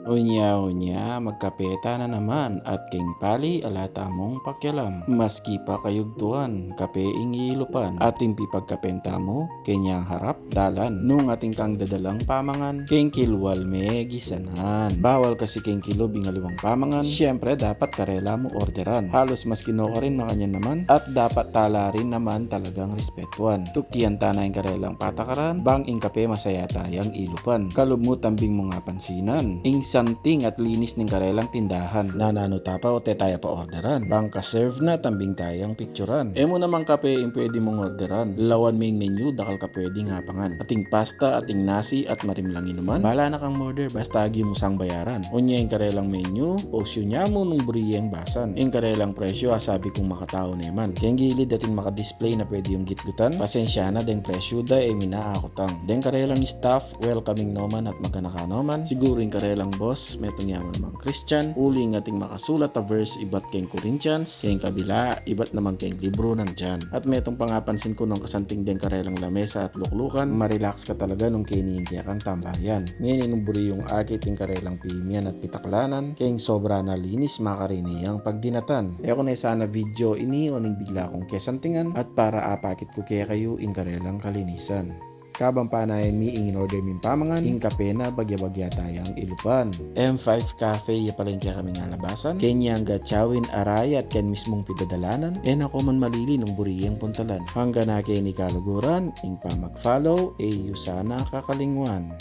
Unya-unya, magkapeta na naman at king pali alata mong pakialam. Maski pa kayugtuan, kape ingilupan. Ating pipagkapenta mo, kenyang harap, dalan. Nung ating kang dadalang pamangan, king kilwal me gisanan. Bawal kasi king kilo bingaliwang pamangan, syempre dapat karela mo orderan. Halos mas kinuha rin makanya naman, at dapat tala rin naman talagang respetuan. Tukyan tanay karelang patakaran, bang ing kape masaya tayang ilupan. Kalub mo tambing mo nga pansinan. Ing santing at linis ng karelang tindahan. Nanano tapa o te tayo pa orderan. Bangka serve na tambing tayang picturean. Emo namang kape yung pwede mong orderan. Lawan may menu dakal ka pwede nga pangan. Ating pasta, ating nasi at marimlang inuman. Bala na kang order basta agi mo sang bayaran. Unya yung karelang menu, posyo niya mo nung buriyeng basan. Yung karelang presyo asabi kong makatao naman. Kaya gilid ating makadisplay na pwede yung gitgutan. Pasensya na den presyo da minaakotang. Den karelang staff, welcoming noman at maganaka noman. Siguro yung karelang boss, metong yaman mga Christian, uli ng ating makasulat a verse ibat kayong Corinthians, kayong kabila, ibat naman kayong libro nandyan. At metong pangapansin ko nung kasanting din karelang lamesa at luklukan, marelax ka talaga nung kiniintiya kang tambayan. Ngayon inuburi yung akit yung karelang pimian at pitaklanan, kayong sobra na linis makarini ang pagdinatan. E ako na sana video ini o ning bigla kong kesantingan at para apakit ko kaya kayo in karelang kalinisan. Kabang panayan mi ingin order min pamangan, ing kape na bagya-bagya tayang ilupan. M5 Cafe ya pala yung kaya kami nga labasan. Kenyang gatchawin araya at ken mismong pidadalanan. Ako man malili nung buriyang puntalan. Hanggang na kayo ni kaluguran, ing pa mag-follow, sana kakalingwan.